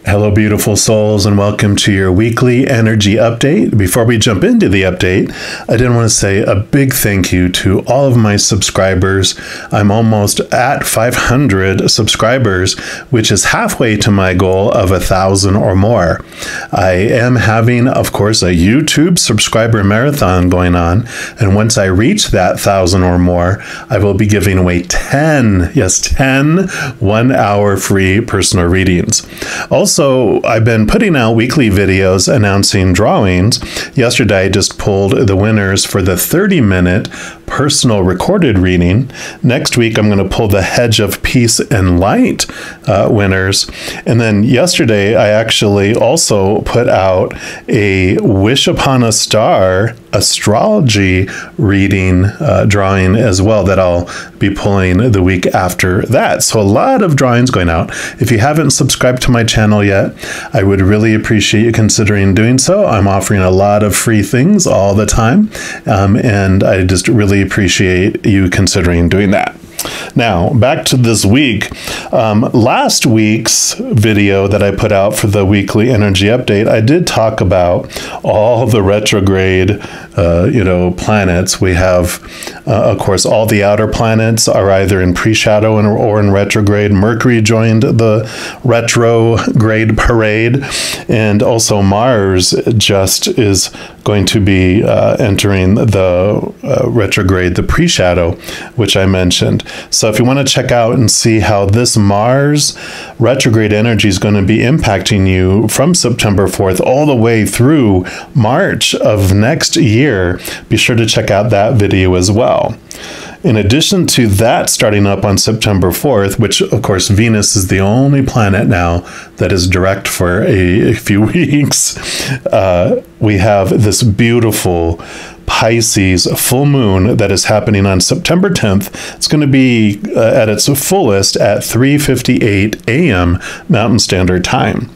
Hello, beautiful souls, and welcome to your weekly energy update. Before we jump into the update, I did want to say a big thank you to all of my subscribers. I'm almost at 500 subscribers, which is halfway to my goal of 1,000 or more. I am having, of course, a YouTube subscriber marathon going on, and once I reach that 1,000 or more, I will be giving away 10 1-hour free personal readings. Also, I've been putting out weekly videos announcing drawings. Yesterday, I just pulled the winners for the 30-minute personal recorded reading. Next week, I'm going to pull the Hedge of Peace and Light winners. And then yesterday, I actually also put out a Wish Upon a Star astrology reading drawing as well that I'll be pulling the week after that. So a lot of drawings going out. If you haven't subscribed to my channel yet, I would really appreciate you considering doing so. I'm offering a lot of free things all the time, and I just really appreciate you considering doing that. Now, back to this week. Last week's video that I put out for the weekly energy update, I did talk about all the retrograde, planets. We have, of course, all the outer planets are either in pre-shadow or in retrograde. Mercury joined the retrograde parade, and also Mars just is going to be entering the retrograde, the pre-shadow, which I mentioned. So if you want to check out and see how this Mars retrograde energy is going to be impacting you from September 4th all the way through March of next year, be sure to check out that video as well. In addition to that starting up on September 4th, which of course Venus is the only planet now that is direct for a few weeks, we have this beautiful Pisces full moon that is happening on September 10th. It's going to be at its fullest at 3:58 a.m. Mountain Standard Time.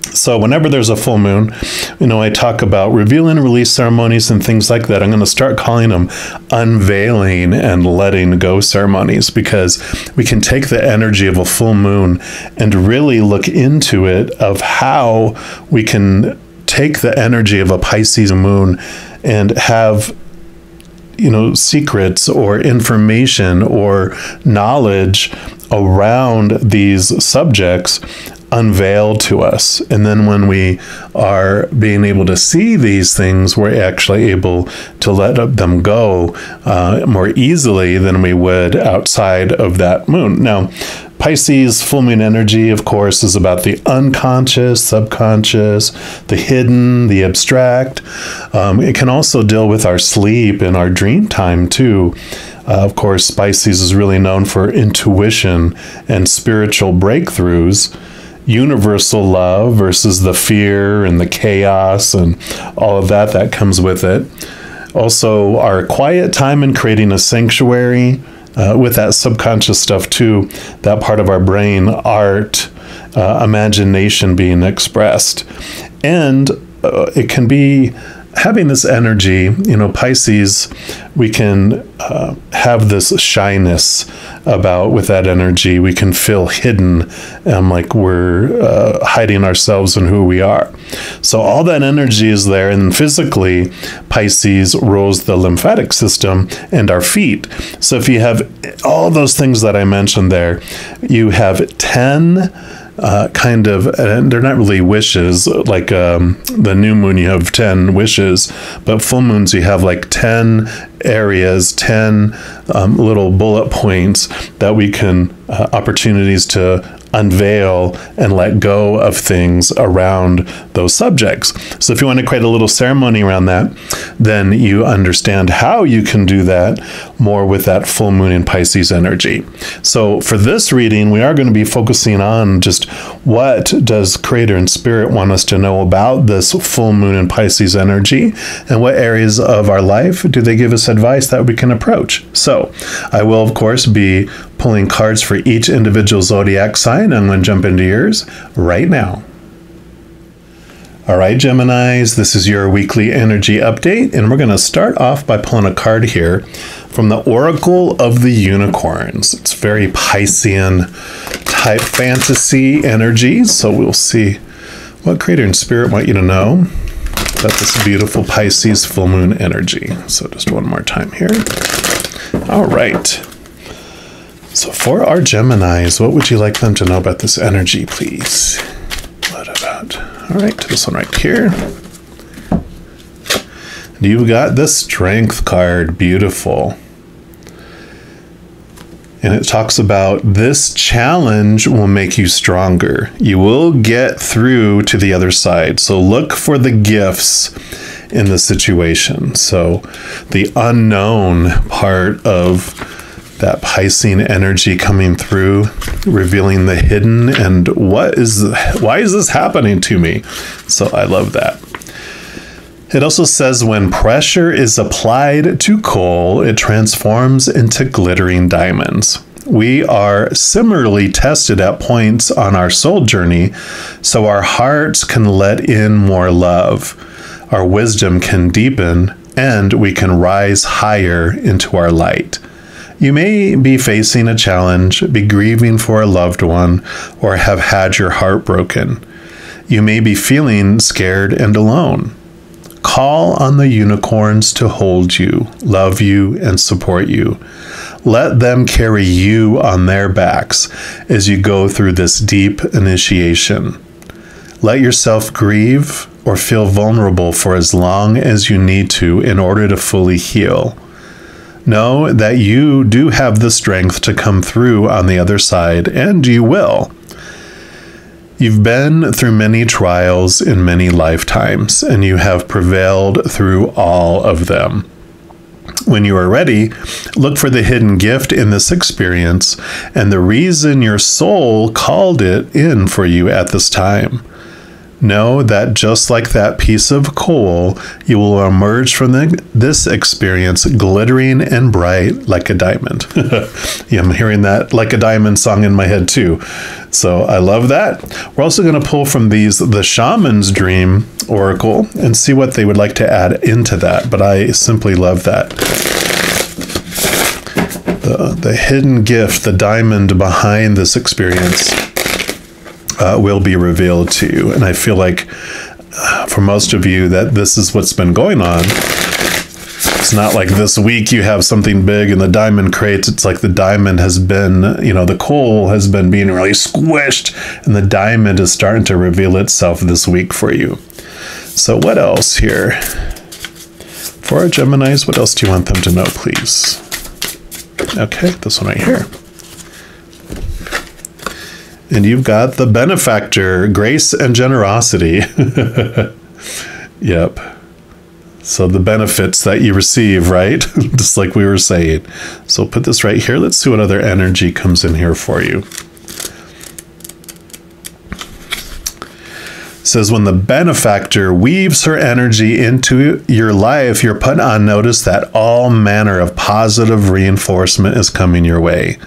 So whenever there's a full moon, I talk about reveal and release ceremonies and things like that. I'm going to start calling them unveiling and letting go ceremonies, because we can take the energy of a full moon and really look into it of how we can take the energy of a Pisces moon and have secrets or information or knowledge around these subjects unveiled to us. And then when we are being able to see these things, we're actually able to let them go more easily than we would outside of that moon. Now, Pisces full moon energy, of course, is about the unconscious, subconscious, the hidden, the abstract. It can also deal with our sleep and our dream time too. Of course, Pisces is really known for intuition and spiritual breakthroughs. Universal love versus the fear and the chaos and all of that comes with it. Also, our quiet time in creating a sanctuary with that subconscious stuff too, that part of our brain, art, imagination being expressed. And it can be having this energy, Pisces, we can have this shyness with that energy. We can feel hidden, like we're hiding ourselves and who we are. So all that energy is there, and physically, Pisces rules the lymphatic system and our feet. So if you have all those things that I mentioned there, you have 10 and they're not really wishes, like the new moon you have 10 wishes, but full moons you have like 10 areas, 10 little bullet points that we can, opportunities to unveil and let go of things around those subjects. So if you want to create a little ceremony around that, then you understand how you can do that more with that full moon in Pisces energy. So for this reading, we are going to be focusing on just what does Creator and Spirit want us to know about this full moon in Pisces energy, and what areas of our life do they give us advice that we can approach. So I will, of course, be pulling cards for each individual zodiac sign. I'm going to jump into yours right now. All right, Geminis, this is your weekly energy update, and we're going to start off by pulling a card here from the Oracle of the Unicorns. It's very Piscean type fantasy energy, so we'll see What Creator and Spirit want you to know about this beautiful Pisces full moon energy? So just one more time here. All right. So for our Geminis, what would you like them to know about this energy, please? What about, all right, this one right here. You've got the Strength card, beautiful. And it talks about this challenge will make you stronger. You will get through to the other side. So look for the gifts in the situation. So the unknown part of that Piscean energy coming through, revealing the hidden and why is this happening to me? So I love that. It also says when pressure is applied to coal, it transforms into glittering diamonds. We are similarly tested at points on our soul journey, so our hearts can let in more love, our wisdom can deepen, and we can rise higher into our light. You may be facing a challenge, be grieving for a loved one, or have had your heart broken. You may be feeling scared and alone. Call on the unicorns to hold you, love you, and support you. Let them carry you on their backs as you go through this deep initiation. Let yourself grieve or feel vulnerable for as long as you need to in order to fully heal. Know that you do have the strength to come through on the other side, and you will. You've been through many trials in many lifetimes, and you have prevailed through all of them. When you are ready, look for the hidden gift in this experience and the reason your soul called it in for you at this time. Know that just like that piece of coal, you will emerge from this experience glittering and bright like a diamond. Yeah, I'm hearing that like a diamond song in my head too. So I love that. We're also going to pull from these the Shaman's Dream Oracle and see what they would like to add into that. But I simply love that. The hidden gift, the diamond behind this experience will be revealed to you. And I feel like for most of you that this is what's been going on. It's not like this week you have something big in the diamond crates. It's like the diamond has been, the coal has been being really squished and the diamond is starting to reveal itself this week for you. So what else here? For our Geminis, what else do you want them to know, please? Okay, this one right here. And you've got the Benefactor, grace and generosity. Yep. So the benefits that you receive, right? Just like we were saying. So put this right here. Let's see what other energy comes in here for you. It says when the Benefactor weaves her energy into your life, you're put on notice that all manner of positive reinforcement is coming your way.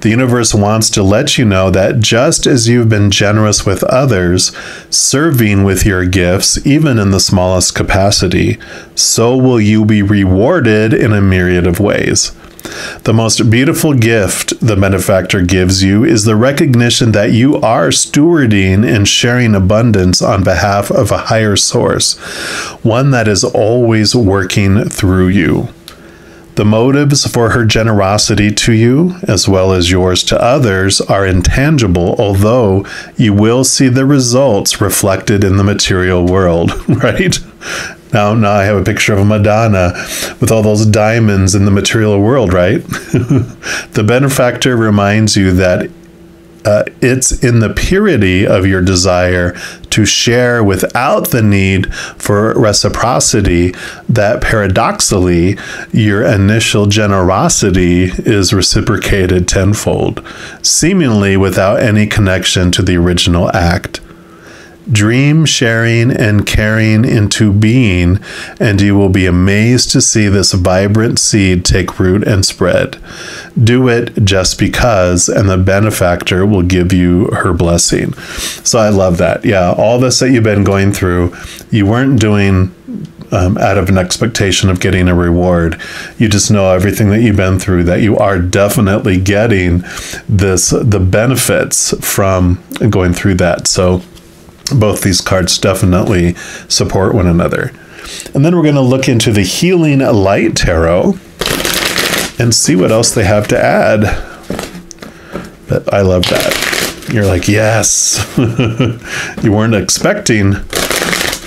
The universe wants to let you know that just as you've been generous with others, serving with your gifts, even in the smallest capacity, so will you be rewarded in a myriad of ways. The most beautiful gift the Benefactor gives you is the recognition that you are stewarding and sharing abundance on behalf of a higher source, one that is always working through you. The motives for her generosity to you, as well as yours to others, are intangible, although you will see the results reflected in the material world, right? Now I have a picture of a Madonna with all those diamonds in the material world, right? The Benefactor reminds you that it's in the purity of your desire to share without the need for reciprocity that paradoxically your initial generosity is reciprocated tenfold, seemingly without any connection to the original act. Dream sharing and carrying into being, and you will be amazed to see this vibrant seed take root and spread. Do it just because, and the Benefactor will give you her blessing. So I love that. Yeah, all this that you've been going through, you weren't doing out of an expectation of getting a reward. You just know everything that you've been through, that you are definitely getting the benefits from going through that. So both these cards definitely support one another. And then we're going to look into the Healing Light Tarot and see what else they have to add. But I love that. You're like, yes. You weren't expecting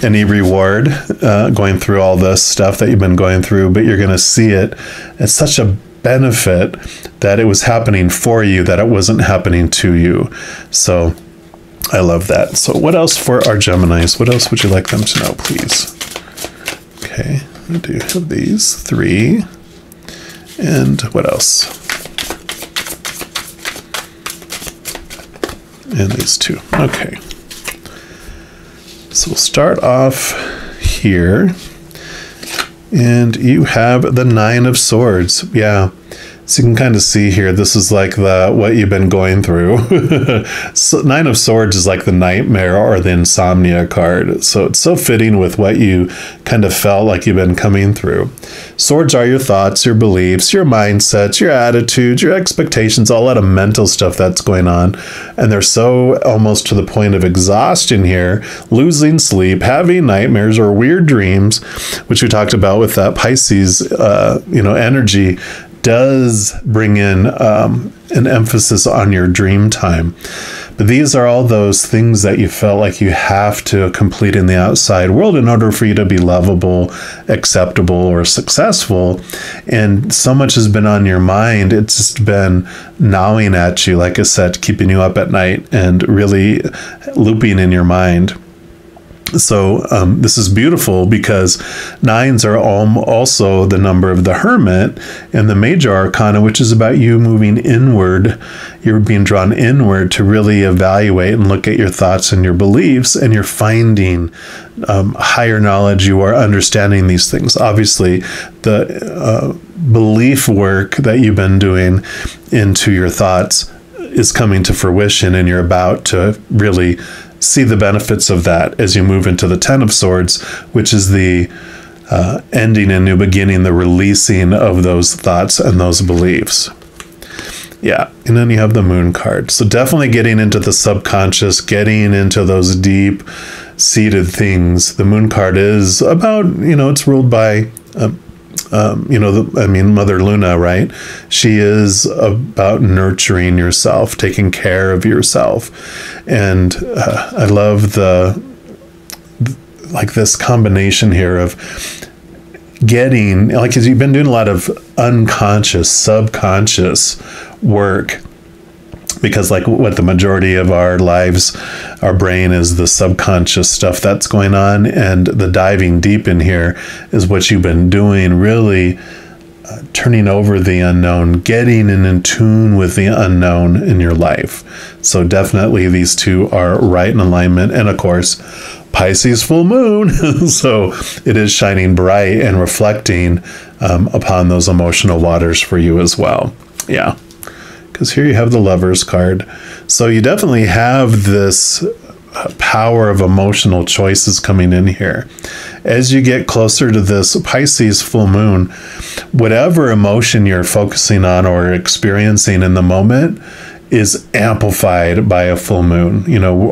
any reward going through all this stuff that you've been going through, but you're going to see it. It's such a benefit that it was happening for you, that it wasn't happening to you. So I love that. So what else for our Geminis? What else would you like them to know, please? Okay, I do have these 3. And what else? And these 2. Okay. So we'll start off here. And you have the 9 of Swords. Yeah. So you can kind of see here, this is like what you've been going through. So 9 of Swords is like the nightmare or the insomnia card. So it's so fitting with what you kind of felt like you've been coming through. Swords are your thoughts, your beliefs, your mindsets, your attitudes, your expectations, a lot of mental stuff that's going on. And they're so almost to the point of exhaustion here, losing sleep, having nightmares or weird dreams, which we talked about with that Pisces, energy, does bring in an emphasis on your dream time. But these are all those things that you felt like you have to complete in the outside world in order for you to be lovable, acceptable, or successful. And so much has been on your mind. It's just been gnawing at you, like I said, keeping you up at night and really looping in your mind. So this is beautiful because 9s are also the number of the Hermit and the Major Arcana, which is about you moving inward. You're being drawn inward to really evaluate and look at your thoughts and your beliefs, and you're finding higher knowledge. You are understanding these things. Obviously, the belief work that you've been doing into your thoughts is coming to fruition, and you're about to really see the benefits of that as you move into the 10 of Swords, which is the ending and new beginning, the releasing of those thoughts and those beliefs. Yeah, and then you have the Moon card. So definitely getting into the subconscious, getting into those deep seated things. The Moon card is about, it's ruled by Mother Luna, right? She is about nurturing yourself, taking care of yourself. And I love this combination here of getting, because you've been doing a lot of unconscious, subconscious work. Because what the majority of our lives, our brain is the subconscious stuff that's going on, and the diving deep in here is what you've been doing, really turning over the unknown, getting in tune with the unknown in your life. So definitely these 2 are right in alignment. And of course, Pisces full moon. So it is shining bright and reflecting upon those emotional waters for you as well. Yeah. Because here you have the Lovers card. So you definitely have this power of emotional choices coming in here. As you get closer to this Pisces full moon, whatever emotion you're focusing on or experiencing in the moment is amplified by a full moon.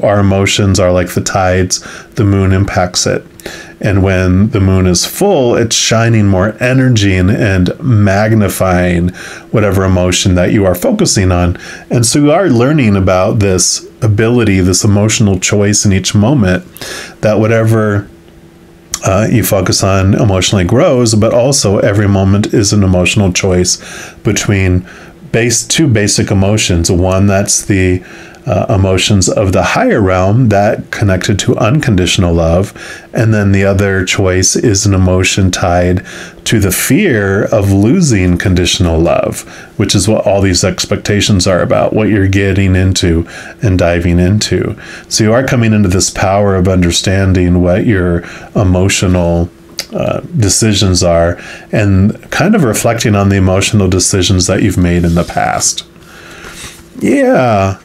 Our emotions are like the tides, the moon impacts it. And when the moon is full, it's shining more energy and magnifying whatever emotion that you are focusing on. And so you are learning about this ability, this emotional choice in each moment, that whatever you focus on emotionally grows, but also every moment is an emotional choice between 2 basic emotions. One that's the emotions of the higher realm that connected to unconditional love, and then the other choice is an emotion tied to the fear of losing conditional love, which is what all these expectations are about, what you're getting into and diving into. So you are coming into this power of understanding what your emotional decisions are, and kind of reflecting on the emotional decisions that you've made in the past. Yeah.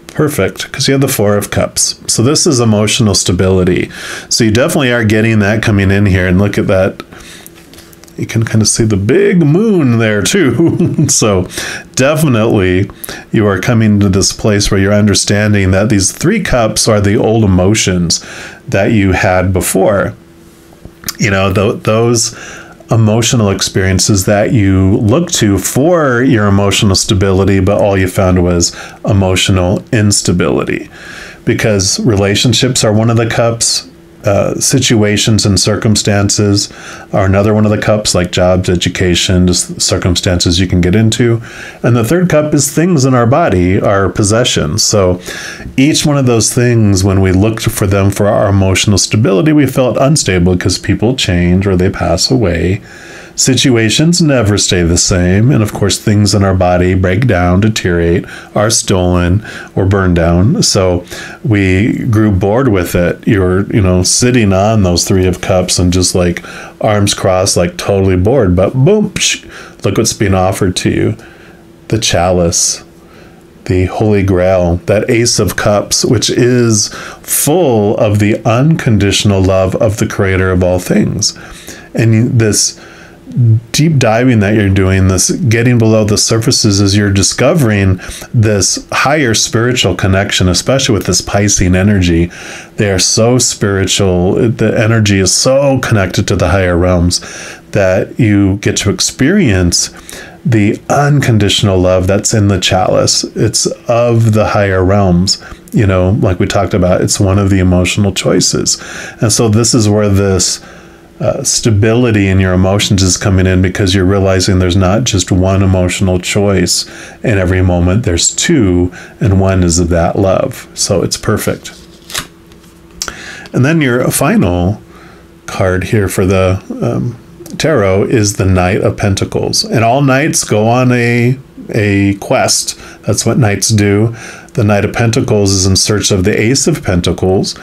Perfect, because you have the 4 of Cups. So this is emotional stability. So you definitely are getting that coming in here. And look at that. You can kind of see the big moon there too. So definitely you are coming to this place where you're understanding that these 3 cups are the old emotions that you had before. You know, those emotional experiences that you look to for your emotional stability, but all you found was emotional instability. Because relationships are one of the cups, situations and circumstances are another one of the cups, like jobs, education, just circumstances you can get into. And the 3rd cup is things in our body, our possessions. So each one of those things, when we looked for them for our emotional stability, we felt unstable because people change or they pass away. Situations never stay the same. And of course, things in our body break down, deteriorate, are stolen or burned down. So we grew bored with it. You're, sitting on those 3 of cups and just like arms crossed, like totally bored. But boom, look what's being offered to you. The chalice, the Holy Grail, that Ace of Cups, which is full of the unconditional love of the Creator of all things. And this deep diving that you're doing, this getting below the surfaces, as you're discovering this higher spiritual connection, especially with this Piscean energy. They are so spiritual. The energy is so connected to the higher realms that you get to experience the unconditional love that's in the chalice. It's of the higher realms. Like we talked about, it's one of the emotional choices. And so this is where this stability in your emotions is coming in, because you're realizing there's not just one emotional choice in every moment. There's 2, and one is of that love. So it's perfect. And then your final card here for the tarot is the Knight of Pentacles. And all knights go on a quest. That's what knights do. The Knight of Pentacles is in search of the Ace of Pentacles.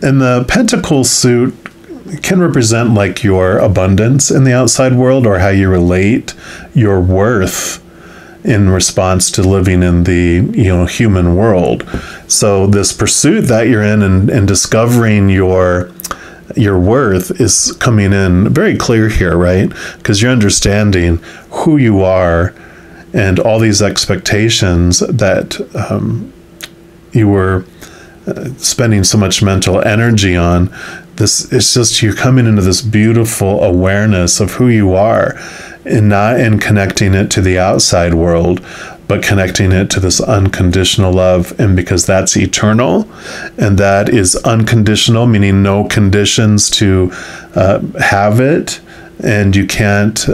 And the Pentacle suit can represent like your abundance in the outside world, or how you relate your worth in response to living in the human world. So this pursuit that you're in and discovering your worth is coming in very clear here, right? Because you're understanding who you are and all these expectations that you were spending so much mental energy on. This, it's just, you're coming into this beautiful awareness of who you are, and not in connecting it to the outside world, but connecting it to this unconditional love. And because that's eternal, and that is unconditional, meaning no conditions to have it, and you can't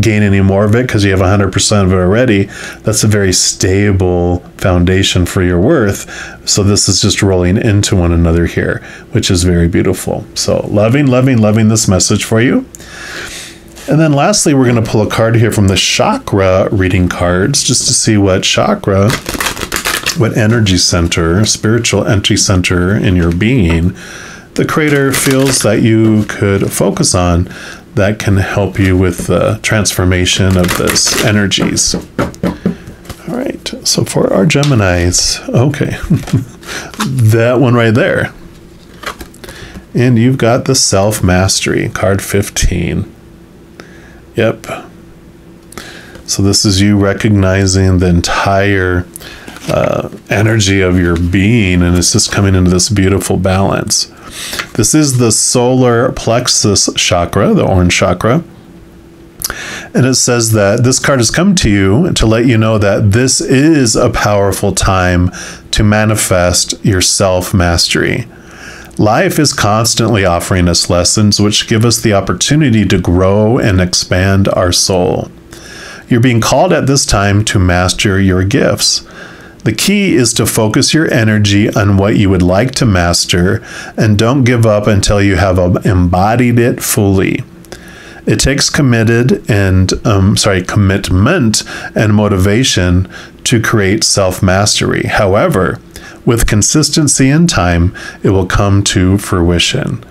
gain any more of it because you have 100% of it already. That's a very stable foundation for your worth. So this is just rolling into one another here, which is very beautiful. So loving this message for you. And then lastly, we're going to pull a card here from the chakra reading cards, just to see what chakra, what energy center, spiritual entry center in your being, the Creator feels that you could focus on, that can help you with the transformation of this energies. All right, so for our Geminis, okay, that one right there. And you've got the Self-Mastery, card 15. Yep. So this is you recognizing the entire energy of your being, and it's just coming into this beautiful balance. This is the solar plexus chakra, the orange chakra. And it says that this card has come to you to let you know that this is a powerful time to manifest your self-mastery. Life is constantly offering us lessons which give us the opportunity to grow and expand our soul. You're being called at this time to master your gifts. The key is to focus your energy on what you would like to master, and don't give up until you have embodied it fully. It takes commitment and motivation to create self-mastery. However, with consistency and time, it will come to fruition.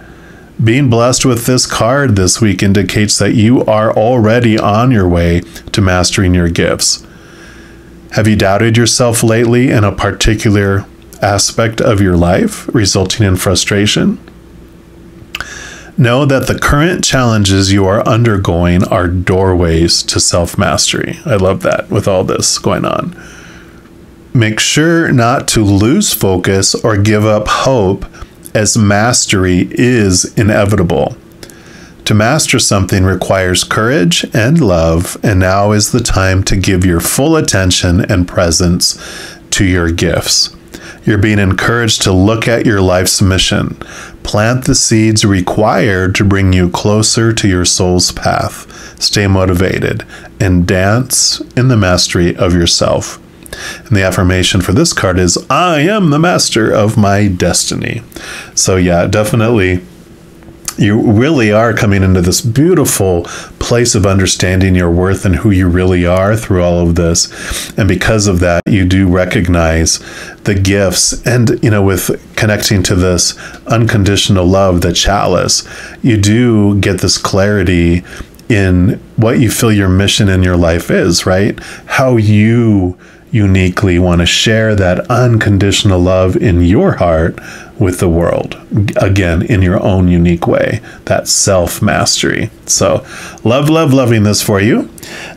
Being blessed with this card this week indicates that you are already on your way to mastering your gifts. Have you doubted yourself lately in a particular aspect of your life, resulting in frustration? Know that the current challenges you are undergoing are doorways to self-mastery. I love that with all this going on. Make sure not to lose focus or give up hope, as mastery is inevitable. To master something requires courage and love, and now is the time to give your full attention and presence to your gifts. You're being encouraged to look at your life's mission. Plant the seeds required to bring you closer to your soul's path. Stay motivated and dance in the mastery of yourself. And the affirmation for this card is, I am the master of my destiny. So yeah, definitely, you really are coming into this beautiful place of understanding your worth and who you really are through all of this. And because of that, you do recognize the gifts. And, you know, with connecting to this unconditional love, the chalice, you do get this clarity in what you feel your mission in your life is, right? How you uniquely want to share that unconditional love in your heart with the world. Again, in your own unique way, that self-mastery. So loving this for you.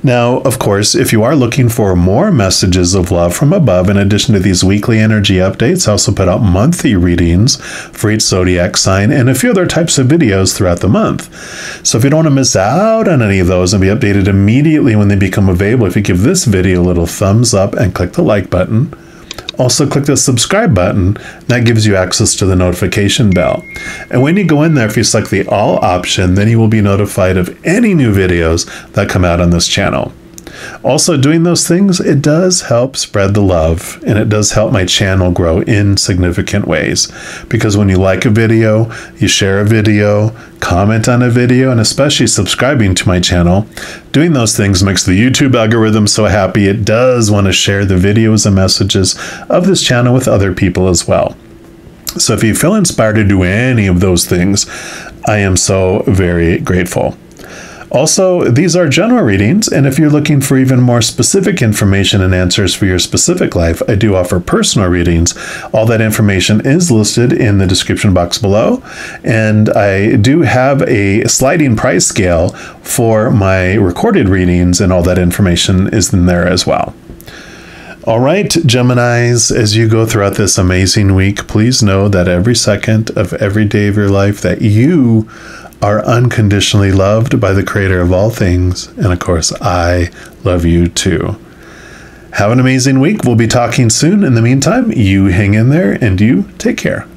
Now, of course, if you are looking for more messages of love from above, in addition to these weekly energy updates, I also put out monthly readings for each zodiac sign and a few other types of videos throughout the month. So if you don't want to miss out on any of those and be updated immediately when they become available, if you give this video a little thumbs up and click the like button. Also click the subscribe button. That gives you access to the notification bell. And when you go in there, if you select the all option, then you will be notified of any new videos that come out on this channel. Also, doing those things, it does help spread the love, and it does help my channel grow in significant ways. Because when you like a video, you share a video, comment on a video, and especially subscribing to my channel, doing those things makes the YouTube algorithm so happy. It does want to share the videos and messages of this channel with other people as well. So if you feel inspired to do any of those things, I am so very grateful. Also, these are general readings, and if you're looking for even more specific information and answers for your specific life, I do offer personal readings. All that information is listed in the description box below, and I do have a sliding price scale for my recorded readings, and all that information is in there as well. All right, Geminis, as you go throughout this amazing week, please know that every second of every day of your life that you are unconditionally loved by the creator of all things. And of course, I love you too. Have an amazing week. We'll be talking soon. In the meantime, you hang in there and you take care.